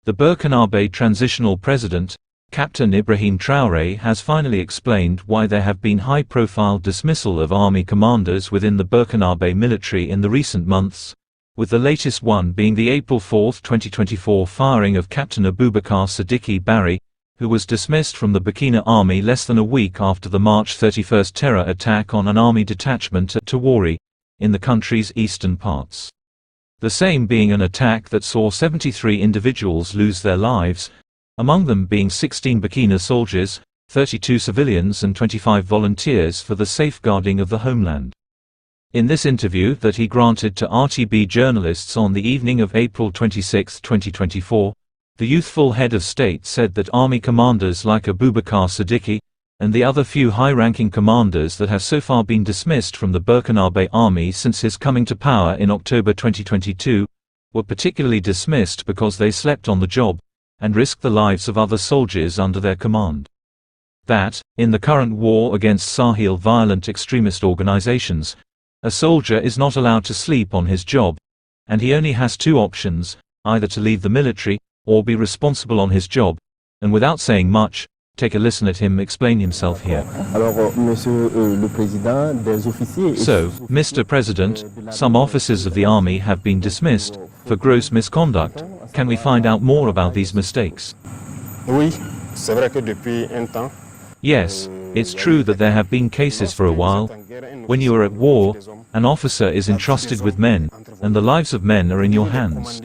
The Burkinabe transitional president, Captain Ibrahim Traore, has finally explained why there have been high-profile dismissal of army commanders within the Burkinabe military in the recent months, with the latest one being the April 4, 2024 firing of Captain Aboubacar Sidiki Barry, who was dismissed from the Burkina Army less than a week after the March 31 terror attack on an army detachment at Tawori, in the country's eastern parts. The same being an attack that saw 73 individuals lose their lives, among them being 16 Burkina soldiers, 32 civilians and 25 volunteers for the safeguarding of the homeland. In this interview that he granted to RTB journalists on the evening of April 26, 2024, the youthful head of state said that army commanders like Aboubacar Sidiki, and the other few high-ranking commanders that have so far been dismissed from the Burkinabe army since his coming to power in October 2022, were particularly dismissed because they slept on the job, and risked the lives of other soldiers under their command. That, in the current war against Sahel violent extremist organizations, a soldier is not allowed to sleep on his job, and he only has two options, either to leave the military, or be responsible on his job, and without saying much, take a listen at him explain himself here. So, Mr. President, some officers of the army have been dismissed for gross misconduct. Can we find out more about these mistakes? Yes, it's true that there have been cases for a while. When you are at war, an officer is entrusted with men, and the lives of men are in your hands.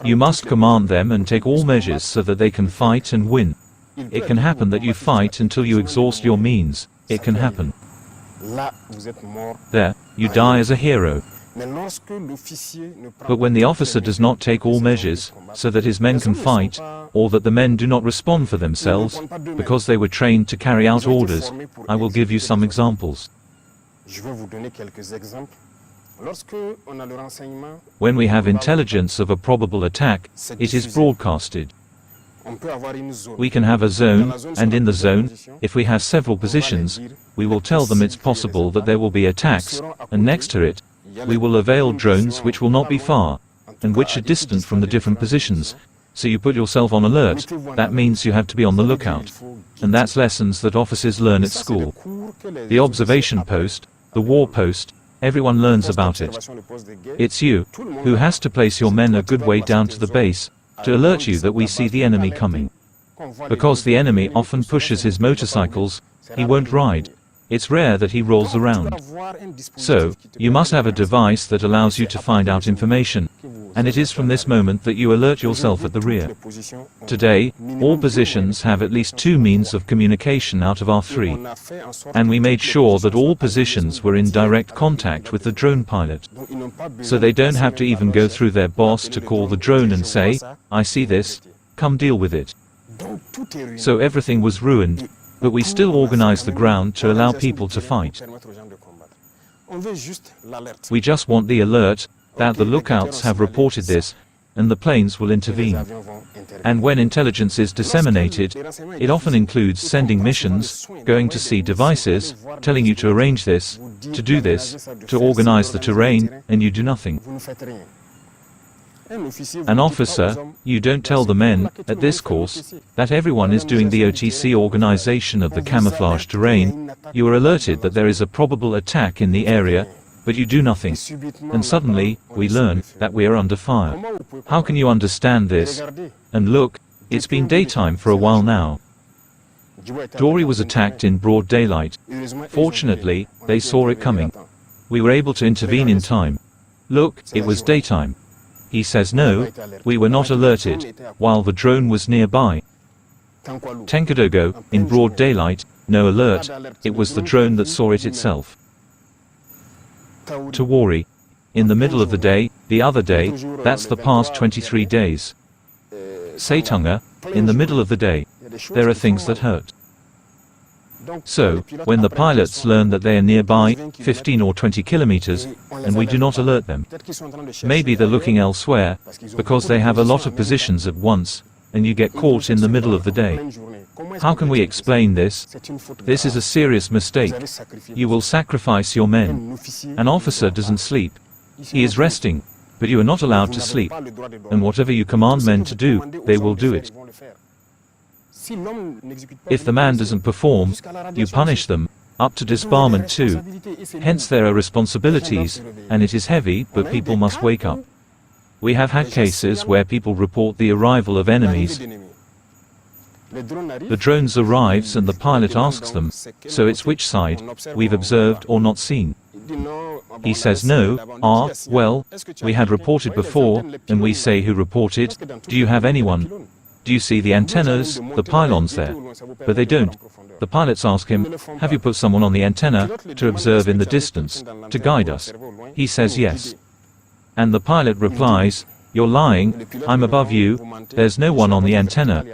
You must command them and take all measures so that they can fight and win. It can happen that you fight until you exhaust your means. It can happen. There, you die as a hero. But when the officer does not take all measures, so that his men can fight, or that the men do not respond for themselves, because they were trained to carry out orders, I will give you some examples. When we have intelligence of a probable attack, it is broadcasted. We can have a zone, and in the zone, if we have several positions, we will tell them it's possible that there will be attacks, and next to it, we will avail drones which will not be far, and which are distant from the different positions, so you put yourself on alert. That means you have to be on the lookout. And that's lessons that officers learn at school. The observation post, the war post, everyone learns about it. It's you, who has to place your men a good way down to the base, to alert you that we see the enemy coming. Because the enemy often pushes his motorcycles, he won't ride. It's rare that he rolls around. So, you must have a device that allows you to find out information, and it is from this moment that you alert yourself at the rear. Today, all positions have at least two means of communication out of our three. And we made sure that all positions were in direct contact with the drone pilot. So they don't have to even go through their boss to call the drone and say, "I see this, come deal with it." So everything was ruined, but we still organize the ground to allow people to fight. We just want the alert, that the lookouts have reported this, and the planes will intervene. And when intelligence is disseminated, it often includes sending missions, going to see devices, telling you to arrange this, to do this, to organize the terrain, and you do nothing. An officer, you don't tell the men, at this course, that everyone is doing the OTC organization of the camouflage terrain. You are alerted that there is a probable attack in the area, but you do nothing. And suddenly, we learn that we are under fire. How can you understand this? And look, it's been daytime for a while now. Tawori was attacked in broad daylight. Fortunately, they saw it coming. We were able to intervene in time. Look, it was daytime. He says no, we were not alerted, while the drone was nearby. Tenkadogo, in broad daylight, no alert, it was the drone that saw it itself. Tawori, in the middle of the day, the other day, that's the past 23 days. Seitunga, in the middle of the day. There are things that hurt. So, when the pilots learn that they are nearby, 15 or 20 kilometers, and we do not alert them, maybe they're looking elsewhere, because they have a lot of positions at once, and you get caught in the middle of the day. How can we explain this? This is a serious mistake. You will sacrifice your men. An officer doesn't sleep. He is resting. But you are not allowed to sleep, and whatever you command men to do, they will do it. If the man doesn't perform, you punish them, up to disbarment too. Hence there are responsibilities, and it is heavy, but people must wake up. We have had cases where people report the arrival of enemies. The drones arrives and the pilot asks them, so it's which side, we've observed or not seen. He says no, well, we had reported before, and we say who reported, do you have anyone? Do you see the antennas, the pylons there? But they don't. The pilots ask him, have you put someone on the antenna, to observe in the distance, to guide us? He says yes. And the pilot replies, you're lying, I'm above you, there's no one on the antenna.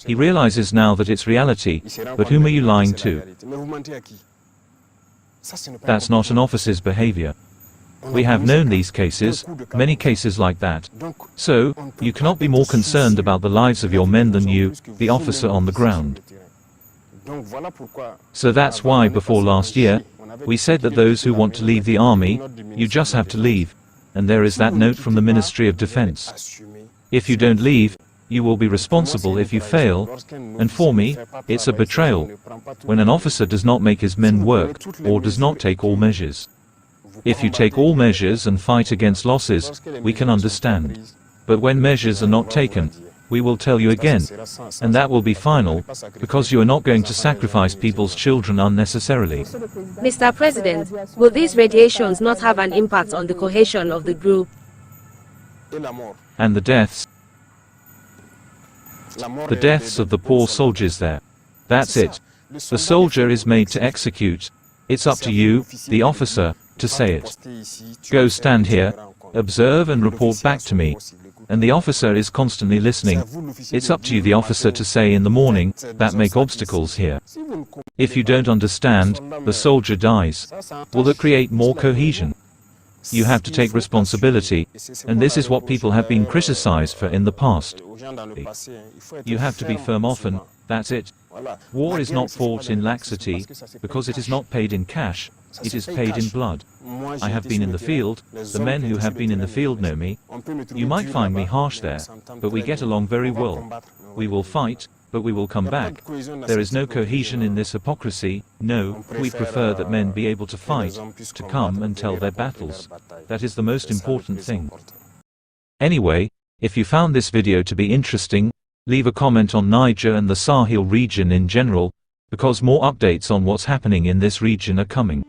He realizes now that it's reality, but whom are you lying to? That's not an officer's behavior. We have known these cases, many cases like that. So, you cannot be more concerned about the lives of your men than you, the officer on the ground. So that's why before last year, we said that those who want to leave the army, you just have to leave. And there is that note from the Ministry of Defense. If you don't leave, you will be responsible if you fail, and for me, it's a betrayal. When an officer does not make his men work, or does not take all measures. If you take all measures and fight against losses, we can understand. But when measures are not taken, we will tell you again, and that will be final, because you are not going to sacrifice people's children unnecessarily. Mr. President, will these radiations not have an impact on the cohesion of the group? And the deaths? The deaths of the poor soldiers there. That's it. The soldier is made to execute. It's up to you, the officer, to say it. Go stand here, observe and report back to me. And the officer is constantly listening. It's up to you, the officer, to say in the morning, that make obstacles here. If you don't understand, the soldier dies. Will that create more cohesion? You have to take responsibility, and this is what people have been criticized for in the past. You have to be firm often, that's it. War is not fought in laxity, because it is not paid in cash, it is paid in blood. I have been in the field, the men who have been in the field know me. You might find me harsh there, but we get along very well. We will fight, but we will come back. There is no cohesion in this hypocrisy, no, we prefer that men be able to fight, to come and tell their battles. That is the most important thing. Anyway, if you found this video to be interesting, leave a comment on Niger and the Sahel region in general, because more updates on what's happening in this region are coming.